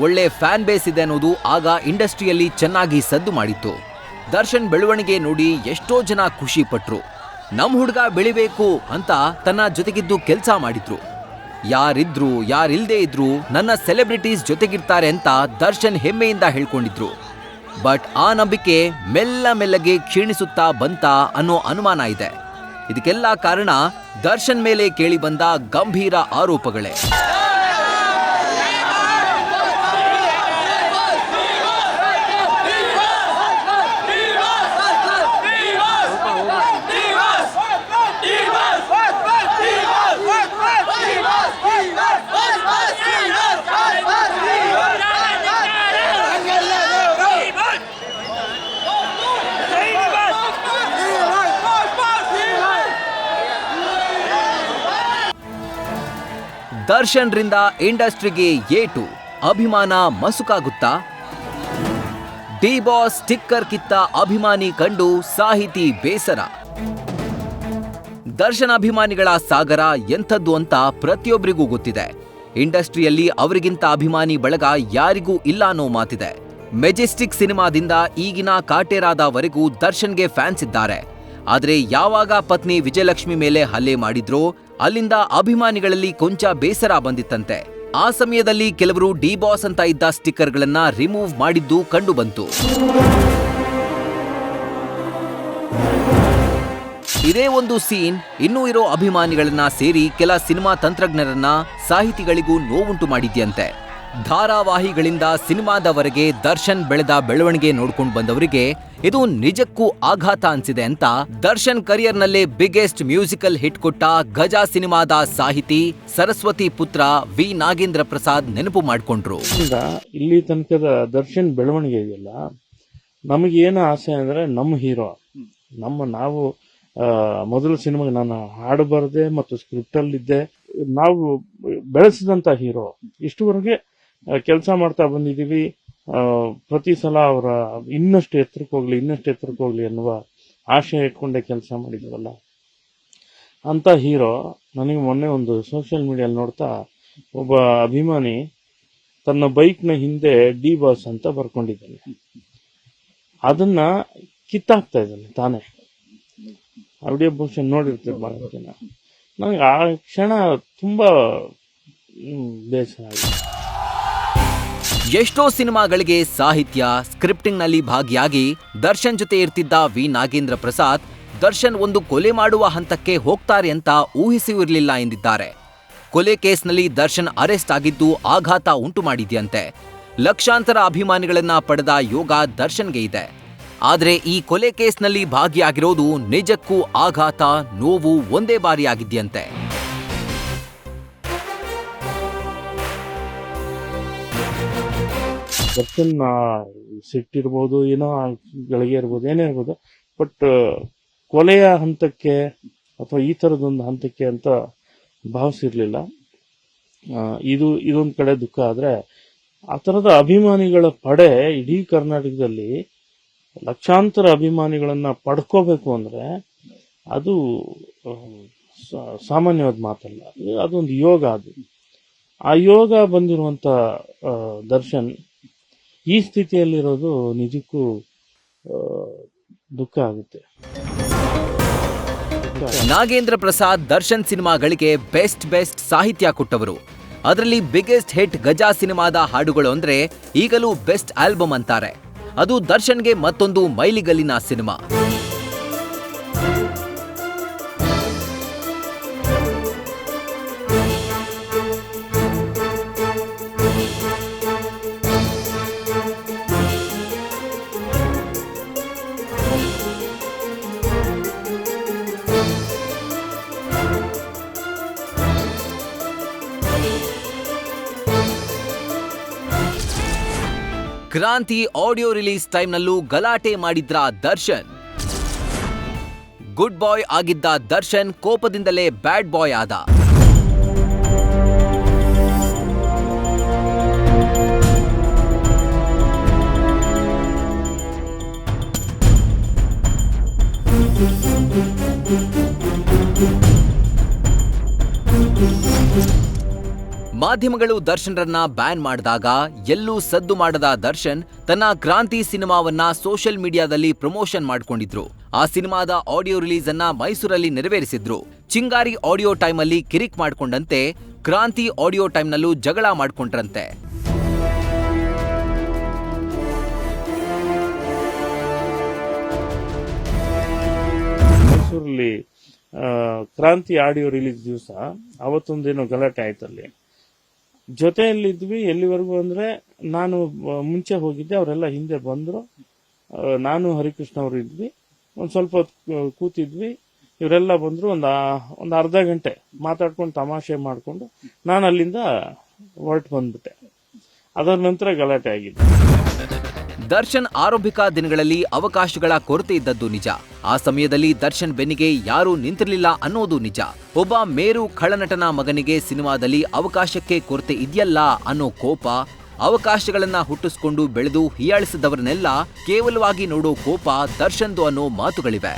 ಒಳ್ಳೆ ಫ್ಯಾನ್ ಬೇಸ್ ಇದೆ ಅನ್ನೋದು ಆಗ ಇಂಡಸ್ಟ್ರಿಯಲ್ಲಿ ಚೆನ್ನಾಗಿ ಸದ್ದು ಮಾಡಿತ್ತು. ದರ್ಶನ್ ಬೆಳವಣಿಗೆ ನೋಡಿ ಎಷ್ಟೋ ಜನ ಖುಷಿ ಪಟ್ರು. ನಮ್ ಹುಡುಗ ಬೆಳಿಬೇಕು ಅಂತ ತನ್ನ ಜೊತೆಗಿದ್ದು ಕೆಲಸ ಮಾಡಿದ್ರು. ಯಾರಿದ್ರು ಯಾರಿಲ್ದೇ ಇದ್ರು ನನ್ನ ಸೆಲೆಬ್ರಿಟೀಸ್ ಜೊತೆಗಿರ್ತಾರೆ ಅಂತ ದರ್ಶನ್ ಹೆಮ್ಮೆಯಿಂದ ಹೇಳ್ಕೊಂಡಿದ್ರು. ಬಟ್ ಆ ನಂಬಿಕೆ ಮೆಲ್ಲಗೆ ಕ್ಷೀಣಿಸುತ್ತಾ ಬಂತ ಅನ್ನೋ ಅನುಮಾನ ಇದೆ. ಇದಕ್ಕೆಲ್ಲ ಕಾರಣ ದರ್ಶನ್ ಮೇಲೆ ಕೇಳಿ ಬಂದ ಗಂಭೀರ ಆರೋಪಗಳೇ. ದರ್ಶನ್ ರಿಂದ ಇಂಡಸ್ಟ್ರಿಗೆ ಏಟು, ಅಭಿಮಾನ ಮಸುಕಾಗುತ್ತಾ? ಡಿ ಬಾಸ್ ಸ್ಟಿಕ್ಕರ್ ಕಿತ್ತ ಅಭಿಮಾನಿ ಕಂಡು ಸಾಹಿತಿ ಬೇಸರ. ದರ್ಶನ್ ಅಭಿಮಾನಿಗಳ ಸಾಗರ ಎಂಥದ್ದು ಅಂತ ಪ್ರತಿಯೊಬ್ಬರಿಗೂ ಗೊತ್ತಿದೆ. ಇಂಡಸ್ಟ್ರಿಯಲ್ಲಿ ಅವರಿಗಿಂತ ಅಭಿಮಾನಿ ಬಳಗ ಯಾರಿಗೂ ಇಲ್ಲ ಅನ್ನೋ ಮಾತಿದೆ. ಮೆಜೆಸ್ಟಿಕ್ ಸಿನಿಮಾದಿಂದ ಈಗಿನ ಕಾಟೇರಾದವರೆಗೂ ದರ್ಶನ್ಗೆ ಫ್ಯಾನ್ಸ್ ಇದ್ದಾರೆ. ಆದರೆ ಯಾವಾಗ ಪತ್ನಿ ವಿಜಯಲಕ್ಷ್ಮಿ ಮೇಲೆ ಹಲ್ಲೆ ಮಾಡಿದ್ರೋ ಅಲ್ಲಿಂದ ಅಭಿಮಾನಿಗಳಲ್ಲಿ ಕೊಂಚ ಬೇಸರ ಬಂದಿತ್ತಂತೆ. ಆ ಸಮಯದಲ್ಲಿ ಕೆಲವರು ಡಿ ಬಾಸ್ ಅಂತ ಇದ್ದ ಸ್ಟಿಕ್ಕರ್ಗಳನ್ನ ರಿಮೂವ್ ಮಾಡಿದ್ದು ಕಂಡು ಬಂತು. ಇದೇ ಒಂದು ಸೀನ್ ಇನ್ನೂ ಇರೋ ಅಭಿಮಾನಿಗಳನ್ನ ಸೇರಿ ಕೆಲ ಸಿನಿಮಾ ತಂತ್ರಜ್ಞರನ್ನ, ಸಾಹಿತಿಗಳಿಗೂ ನೋವುಂಟು ಮಾಡಿದ್ಯಂತೆ. ಧಾರಾವಾಹಿಗಳಿಂದ ಸಿನಿಮಾದವರೆಗೆ ದರ್ಶನ್ ಬೆಳೆದ ಬೆಳವಣಿಗೆ ನೋಡ್ಕೊಂಡು ಬಂದವರಿಗೆ ಇದು ನಿಜಕ್ಕೂ ಆಘಾತ ಅನ್ಸಿದೆ ಅಂತ ದರ್ಶನ್ ಕರಿಯರ್ನಲ್ಲೇ ಬಿಗ್ಗೆಸ್ಟ್ ಮ್ಯೂಸಿಕಲ್ ಹಿಟ್ ಕೊಟ್ಟ ಗಜಾ ಸಿನಿಮಾದ ಸಾಹಿತಿ ಸರಸ್ವತಿ ಪುತ್ರ ವಿ ನಾಗೇಂದ್ರ ಪ್ರಸಾದ್ ನೆನಪು ಮಾಡ್ಕೊಂಡ್ರು. ಇಲ್ಲಿ ತನಕದ ದರ್ಶನ್ ಬೆಳವಣಿಗೆ ಇದೆಯಲ್ಲ, ನಮಗೇನು ಆಸೆ ಅಂದ್ರೆ ನಮ್ಮ ಹೀರೋ, ನಾವು ಮೊದಲ ಸಿನಿಮಾಗೆ ನಾನು ಹಾಡು ಬರದೆ ಮತ್ತು ಸ್ಕ್ರಿಪ್ಟ್ ಅಲ್ಲಿದ್ದೆ, ನಾವು ಬೆಳೆಸಿದಂತ ಹೀರೋ. ಇಷ್ಟುವರೆಗೆ ಕೆಲಸ ಮಾಡ್ತಾ ಬಂದಿದ್ದೀವಿ. ಪ್ರತಿ ಸಲ ಅವರ ಇನ್ನಷ್ಟು ಎತ್ತರಕ್ಕೆ ಹೋಗ್ಲಿ ಅನ್ನುವ ಆಶೆ ಇಟ್ಕೊಂಡೆ ಕೆಲಸ ಮಾಡಿದ್ವಲ್ಲ ಅಂತ ಹೀರೋ. ನನಗೆ ಮೊನ್ನೆ ಒಂದು ಸೋಷಿಯಲ್ ಮೀಡಿಯಲ್ಲಿ ನೋಡ್ತಾ ಒಬ್ಬ ಅಭಿಮಾನಿ ತನ್ನ ಬೈಕ್ನ ಹಿಂದೆ ಡಿ ಬಾಸ್ ಅಂತ ಬರ್ಕೊಂಡಿದ್ದಾನೆ. ಅದನ್ನ ಕಿತ್ತಾಕ್ತಾ ಇದ್ದಾನೆ ತಾನೇ. ಆಡಿಯೋ ಬಹುಶಃ ನೋಡಿರ್ತೀವಿ ಬಹಳ ಜನ. ನನಗೆ ಆ ಕ್ಷಣ ತುಂಬಾ ಬೇಸರ ಆಗಿದೆ. ಎಷ್ಟೋ ಸಿನಿಮಾಗಳಿಗೆ ಸಾಹಿತ್ಯ, ಸ್ಕ್ರಿಪ್ಟಿಂಗ್ ನಲ್ಲಿ ಭಾಗಿಯಾಗಿ ದರ್ಶನ್ ಜೊತೆ ಇರ್ತಿದ್ದ ವಿ ನಾಗೇಂದ್ರ ಪ್ರಸಾದ್ ದರ್ಶನ್ ಒಂದು ಕೊಲೆ ಮಾಡುವ ಹಂತಕ್ಕೆ ಹೋಗ್ತಾರೆ ಅಂತ ಊಹಿಸಿರಲಿಲ್ಲ ಎಂದಿದ್ದಾರೆ. ಕೊಲೆ ಕೇಸ್ನಲ್ಲಿ ದರ್ಶನ್ ಅರೆಸ್ಟ್ ಆಗಿದ್ದು ಆಘಾತ ಉಂಟು ಮಾಡಿದ್ಯಂತೆ. ಲಕ್ಷಾಂತರ ಅಭಿಮಾನಿಗಳನ್ನ ಪಡೆದ ಯೋಗ ದರ್ಶನ್ಗೆ ಇದೆ. ಆದ್ರೆ ಈ ಕೊಲೆ ಕೇಸ್ನಲ್ಲಿ ಭಾಗಿಯಾಗಿರೋದು ನಿಜಕ್ಕೂ ಆಘಾತ, ನೋವು ಒಂದೇ ಬಾರಿ ಆಗಿದ್ಯಂತೆ. ದರ್ಶನ್ ಸಿಟ್ಟಿರ್ಬೋದು, ಏನೋ ಗಳಿಗೆ ಇರ್ಬೋದು, ಏನೇ ಇರ್ಬೋದು, ಬಟ್ ಕೊಲೆಯ ಹಂತಕ್ಕೆ ಅಥವಾ ಈ ತರದೊಂದು ಹಂತಕ್ಕೆ ಅಂತ ಭಾವಿಸಿರ್ಲಿಲ್ಲ. ಇದೊಂದು ಕಡೆ ದುಃಖ. ಆದ್ರೆ ಆ ತರದ ಅಭಿಮಾನಿಗಳ ಪಡೆ ಇಡೀ ಕರ್ನಾಟಕದಲ್ಲಿ ಲಕ್ಷಾಂತರ ಅಭಿಮಾನಿಗಳನ್ನ ಪಡ್ಕೋಬೇಕು ಅಂದ್ರೆ ಅದು ಸಾಮಾನ್ಯವಾದ ಮಾತಲ್ಲ. ಅದೊಂದು ಯೋಗ. ಆ ಯೋಗ ಬಂದಿರುವಂತ ದರ್ಶನ್ ಈ ಸ್ಥಿತಿಯಲ್ಲಿರೋದು ನಿಜಕ್ಕೂ ದುಃಖ ಆಗುತ್ತೆ. ನಾಗೇಂದ್ರ ಪ್ರಸಾದ್ ದರ್ಶನ್ ಸಿನಿಮಾಗಳಿಗೆ ಬೆಸ್ಟ್ ಸಾಹಿತ್ಯ ಕೊಟ್ಟವರು. ಅದರಲ್ಲಿ ಬಿಗ್ಗೆಸ್ಟ್ ಹಿಟ್ ಗಜಾ ಸಿನಿಮಾದ ಹಾಡುಗಳು ಅಂದ್ರೆ ಈಗಲೂ ಬೆಸ್ಟ್ ಆಲ್ಬಮ್ ಅಂತಾರೆ. ಅದು ದರ್ಶನ್ಗೆ ಮತ್ತೊಂದು ಮೈಲಿಗಲ್ಲಿನ ಸಿನಿಮಾ. ಕ್ರಾಂತಿ ಆಡಿಯೋ ರಿಲೀಸ್ ಟೈಮ್ನಲ್ಲೂ ಗಲಾಟೆ ಮಾಡಿದ್ರ ದರ್ಶನ್. ಗುಡ್ ಬಾಯ್ ಆಗಿದ್ದ ದರ್ಶನ್ ಕೋಪದಿಂದಲೇ ಬ್ಯಾಡ್ ಬಾಯ್ ಆದ. ಮಾಧ್ಯಮಗಳು ದರ್ಶನ್ರನ್ನ ಬ್ಯಾನ್ ಮಾಡಿದಾಗ ಎಲ್ಲೂ ಸದ್ದು ಮಾಡದ ದರ್ಶನ್ ತನ್ನ ಕ್ರಾಂತಿ ಸಿನಿಮಾವನ್ನ ಸೋಷಿಯಲ್ ಮೀಡಿಯಾದಲ್ಲಿ ಪ್ರಮೋಷನ್ ಮಾಡ್ಕೊಂಡಿದ್ರು. ಆ ಸಿನಿಮಾದ ಆಡಿಯೋ ರಿಲೀಸ್ ಅನ್ನ ಮೈಸೂರಲ್ಲಿ ನೆರವೇರಿಸಿದ್ರು. ಚಿಂಗಾರಿ ಆಡಿಯೋ ಟೈಮಲ್ಲಿ ಕಿರಿಕ್ ಮಾಡ್ಕೊಂಡಂತೆ ಕ್ರಾಂತಿ ಆಡಿಯೋ ಟೈಮ್ನಲ್ಲೂ ಜಗಳ ಮಾಡ್ಕೊಂಡ್ರಂತೆ. ಮೈಸೂರಲ್ಲಿ ಕ್ರಾಂತಿ ಆಡಿಯೋ ರಿಲೀಸ್ ದಿವಸ ಅವತ್ತೊಂದೇನೋ ಗಲಾಟೆ ಆಯ್ತಲ್ಲಿ. ಜೊತೆಯಲ್ಲಿದ್ವಿ ಎಲ್ಲಿವರೆಗೂ ಅಂದ್ರೆ ನಾನು ಮುಂಚೆ ಹೋಗಿದ್ದೆ, ಅವರೆಲ್ಲ ಹಿಂದೆ ಬಂದ್ರು. ನಾನು ಹರಿಕೃಷ್ಣ ಅವರು ಇದ್ವಿ, ಒಂದ್ ಸ್ವಲ್ಪ ಹೊತ್ತು ಕೂತಿದ್ವಿ. ಇವರೆಲ್ಲ ಬಂದ್ರು, ಒಂದು ಅರ್ಧ ಗಂಟೆ ಮಾತಾಡ್ಕೊಂಡು ತಮಾಷೆ ಮಾಡ್ಕೊಂಡು ನಾನು ಅಲ್ಲಿಂದ ಹೊರಟು ಬಂದ್ಬಿಟ್ಟೆ. ಅದರ ನಂತರ ಗಲಾಟೆ ಆಗಿದೆ. ದರ್ಶನ್ ಆರಂಭಿಕ ದಿನಗಳಲ್ಲಿ ಅವಕಾಶಗಳ ಕೊರತೆ ಇದ್ದದ್ದು ನಿಜ. ಆ ಸಮಯದಲ್ಲಿ ದರ್ಶನ್ ಬೆನ್ನಿಗೆ ಯಾರೂ ನಿಂತಿರಲಿಲ್ಲ ಅನ್ನೋದು ನಿಜ. ಒಬ್ಬ ಮೇರು ಖಳನಟನ ಮಗನಿಗೆ ಸಿನಿಮಾದಲ್ಲಿ ಅವಕಾಶಕ್ಕೆ ಕೊರತೆ ಇದೆಯಲ್ಲ ಅನ್ನೋ ಕೋಪ, ಅವಕಾಶಗಳನ್ನ ಹುಟ್ಟಿಸ್ಕೊಂಡು ಬೆಳೆದು ಹೀಯಾಳಿಸಿದವರನ್ನೆಲ್ಲ ಕೇವಲವಾಗಿ ನೋಡೋ ಕೋಪ ದರ್ಶನ್ದು ಅನ್ನೋ ಮಾತುಗಳಿವೆ.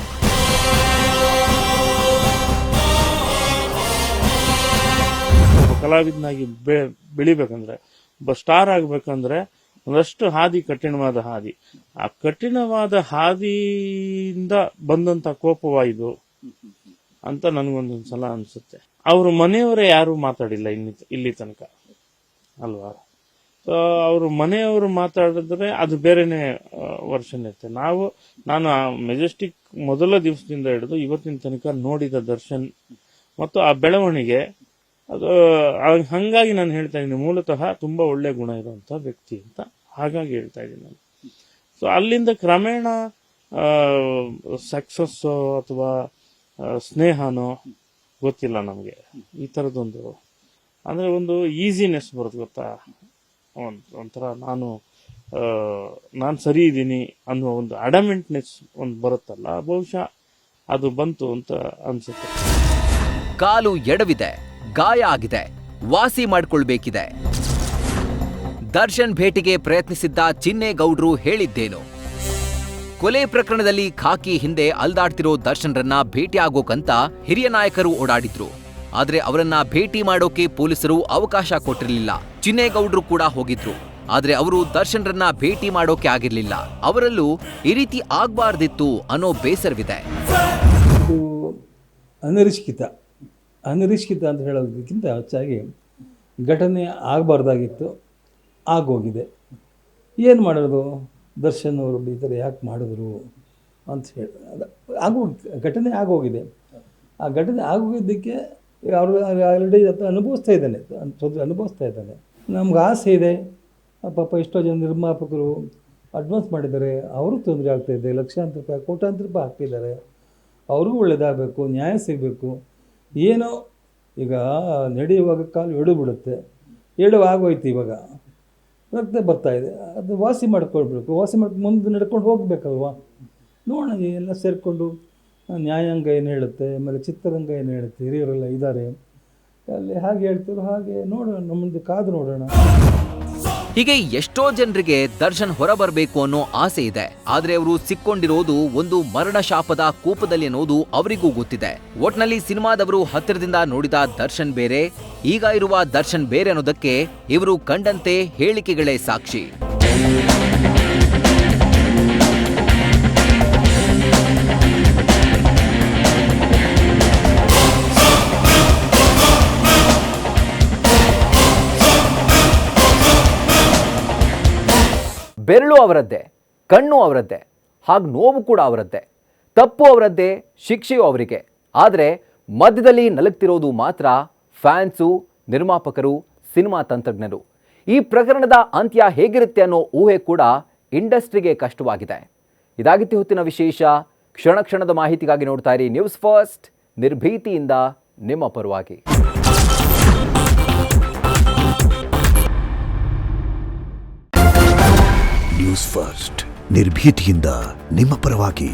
ಕಲಾವಿದನಾಗಿ ಬೆಳಿಬೇಕಂದ್ರೆ, ಒಬ್ಬ ಸ್ಟಾರ್ ಆಗ್ಬೇಕಂದ್ರೆ ಒಂದಷ್ಟು ಹಾದಿ ಕಠಿಣವಾದ ಹಾದಿ. ಆ ಕಠಿಣವಾದ ಹಾದಿಯಿಂದ ಬಂದಂತ ಕೋಪವ ಇದು ಅಂತ ನನಗೊಂದೊಂದ್ಸಲ ಅನ್ಸುತ್ತೆ. ಅವ್ರ ಮನೆಯವರೇ ಯಾರು ಮಾತಾಡಿಲ್ಲ ಇಲ್ಲಿ ತನಕ ಅಲ್ವಾ. ಸೊ ಅವ್ರ ಮನೆಯವರು ಮಾತಾಡಿದ್ರೆ ಅದು ಬೇರೆನೆ ವರ್ಷನ್ ಇರುತ್ತೆ. ನಾನು ಮೆಜೆಸ್ಟಿಕ್ ಮೊದಲ ದಿವಸದಿಂದ ಹಿಡಿದು ಇವತ್ತಿನ ತನಕ ನೋಡಿದ ದರ್ಶನ್ ಮತ್ತು ಆ ಬೆಳವಣಿಗೆ, ಅದು ಹಂಗಾಗಿ ನಾನು ಹೇಳ್ತಾ ಇದ್ದೀನಿ, ಮೂಲತಃ ತುಂಬಾ ಒಳ್ಳೆ ಗುಣ ಇರುವಂತ ವ್ಯಕ್ತಿ ಅಂತ ಹಾಗಾಗಿ ಹೇಳ್ತಾ ಇದ್ದೀನಿ ನಾನು. ಸೊ ಅಲ್ಲಿಂದ ಕ್ರಮೇಣ ಸಕ್ಸಸ್ ಅಥವಾ ಸ್ನೇಹನೋ ಗೊತ್ತಿಲ್ಲ ನಮಗೆ. ಈ ತರದೊಂದು ಅಂದ್ರೆ ಒಂದು ಈಸಿನೆಸ್ ಬರುತ್ತೆ ಗೊತ್ತಾ, ಒಂಥರ ನಾನು ಸರಿ ಇದ್ದೀನಿ ಅನ್ನೋ ಒಂದು ಅಡಮೆಂಟ್ನೆಸ್ ಒಂದು ಬರುತ್ತಲ್ಲ, ಬಹುಶಃ ಅದು ಬಂತು ಅಂತ ಅನ್ಸುತ್ತೆ. ಕಾಲು ಎಡವಿದೆ, ಗಾಯ ಆಗಿದೆ, ವಾಸಿ ಮಾಡ್ಕೊಳ್ಬೇಕಿದೆ. ದರ್ಶನ್ ಭೇಟಿಗೆ ಪ್ರಯತ್ನಿಸಿದ್ದ ಚಿನ್ನೇಗೌಡ್ರು ಹೇಳಿದ್ದೇನು? ಕೊಲೆ ಪ್ರಕರಣದಲ್ಲಿ ಖಾಕಿ ಹಿಂದೆ ಅಲ್ದಾಡ್ತಿರೋ ದರ್ಶನ್ರನ್ನ ಭೇಟಿಯಾಗೋಕಂತ ಹಿರಿಯ ನಾಯಕರು ಓಡಾಡಿದ್ರು. ಆದ್ರೆ ಅವರನ್ನ ಭೇಟಿ ಮಾಡೋಕೆ ಪೊಲೀಸರು ಅವಕಾಶ ಕೊಟ್ಟಿರಲಿಲ್ಲ. ಚಿನ್ನೇಗೌಡ್ರು ಕೂಡ ಹೋಗಿದ್ರು, ಆದ್ರೆ ಅವರು ದರ್ಶನ್ರನ್ನ ಭೇಟಿ ಮಾಡೋಕೆ ಆಗಿರ್ಲಿಲ್ಲ. ಅವರಲ್ಲೂ ಈ ರೀತಿ ಆಗ್ಬಾರ್ದಿತ್ತು ಅನ್ನೋ ಬೇಸರವಿದೆ. ಅನಿರೀಕ್ಷಿತ ಅಂತ ಹೇಳೋದಕ್ಕಿಂತ ಹೆಚ್ಚಾಗಿ ಘಟನೆ ಆಗಬಾರ್ದಾಗಿತ್ತು, ಆಗೋಗಿದೆ. ಏನು ಮಾಡೋದು, ದರ್ಶನ್ ಅವರು ಈ ಥರ ಯಾಕೆ ಮಾಡಿದ್ರು ಅಂತ ಹೇಳಿ ಘಟನೆ ಆಗೋಗಿದೆ. ಆ ಘಟನೆ ಆಗೋಗಿದ್ದಕ್ಕೆ ಅವರು ಆಲ್ರೆಡಿ ಅನುಭವಿಸ್ತಾ ಇದ್ದಾನೆ. ನಮ್ಗೆ ಆಸೆ ಇದೆ, ಪಾಪ ಎಷ್ಟೋ ಜನ ನಿರ್ಮಾಪಕರು ಅಡ್ವಾನ್ಸ್ ಮಾಡಿದ್ದಾರೆ, ಅವ್ರಿಗೂ ತೊಂದರೆ ಆಗ್ತಾಯಿದೆ. ಲಕ್ಷಾಂತರ ರೂಪಾಯಿ, ಕೋಟ್ಯಾಂತರ ರೂಪಾಯಿ ಹಾಕ್ತಿದ್ದಾರೆ. ಅವ್ರಿಗೂ ಒಳ್ಳೇದಾಗಬೇಕು, ನ್ಯಾಯ ಸಿಗಬೇಕು. ಏನೋ ಈಗ ನಡೆಯುವಾಗ ಕಾಲು ಎಡುಬಿಡುತ್ತೆ, ಆಗೋಯ್ತು. ಇವಾಗ ರಕ್ತ ಬರ್ತಾ ಇದೆ, ಅದು ವಾಸಿ ಮಾಡ್ಕೊಳ್ಬೇಕು. ಮುಂದೆ ನಡ್ಕೊಂಡು ಹೋಗ್ಬೇಕಲ್ವಾ. ನೋಡೋಣ, ಎಲ್ಲ ಸೇರಿಕೊಂಡು ನ್ಯಾಯಾಂಗ ಏನು ಹೇಳುತ್ತೆ, ಆಮೇಲೆ ಚಿತ್ರರಂಗ ಏನು ಹೇಳುತ್ತೆ, ಹಿರಿಯರೆಲ್ಲ ಇದ್ದಾರೆ ಅಲ್ಲಿ, ಹಾಗೆ ಹೇಳ್ತಾರೋ ಹಾಗೆ ನೋಡೋಣ, ನಮ್ಮದು ಕಾದು ನೋಡೋಣ. ಹೀಗೆ ಎಷ್ಟೋ ಜನರಿಗೆ ದರ್ಶನ್ ಹೊರಬರಬೇಕು ಅನ್ನೋ ಆಸೆ ಇದೆ. ಆದ್ರೆ ಅವರು ಸಿಕ್ಕೊಂಡಿರೋದು ಒಂದು ಮರಣ ಶಾಪದ ಕೂಪದಲ್ಲಿ ಅನ್ನೋದು ಅವರಿಗೂ ಗೊತ್ತಿದೆ. ಒಟ್ನಲ್ಲಿ ಸಿನಿಮಾದವರು ಹತ್ತಿರದಿಂದ ನೋಡಿದ ದರ್ಶನ್ ಬೇರೆ, ಈಗ ಇರುವ ದರ್ಶನ್ ಬೇರೆ ಅನ್ನೋದಕ್ಕೆ ಇವರು ಕಂಡಂತೆ ಹೇಳಿಕೆಗಳೇ ಸಾಕ್ಷಿ. ಬೆರಳು ಅವರದ್ದೇ, ಕಣ್ಣು ಅವರದ್ದೇ, ಹಾಗೆ ನೋವು ಕೂಡ ಅವರದ್ದೇ, ತಪ್ಪು ಅವರದ್ದೇ, ಶಿಕ್ಷೆಯೂ ಅವರಿಗೆ. ಆದರೆ ಮಧ್ಯದಲ್ಲಿ ನಲುಗ್ತಿರೋದು ಮಾತ್ರ ಫ್ಯಾನ್ಸು, ನಿರ್ಮಾಪಕರು, ಸಿನಿಮಾ ತಂತ್ರಜ್ಞರು. ಈ ಪ್ರಕರಣದ ಅಂತ್ಯ ಹೇಗಿರುತ್ತೆ ಅನ್ನೋ ಊಹೆ ಕೂಡ ಇಂಡಸ್ಟ್ರಿಗೆ ಕಷ್ಟವಾಗಿದೆ. ಇದಾಗಿತ್ತು ಹೊತ್ತಿನ ವಿಶೇಷ. ಕ್ಷಣ ಕ್ಷಣದ ಮಾಹಿತಿಗಾಗಿ ನೋಡ್ತಾ ಇರಿ ನ್ಯೂಸ್ ಫಸ್ಟ್, ನಿರ್ಭೀತಿಯಿಂದ ನಿಮ್ಮ ಪರವಾಗಿ. ನ್ಯೂಸ್ ಫಸ್ಟ್, ನಿರ್ಭೀತಿಯಿಂದ ನಿಮ್ಮ ಪರವಾಗಿ.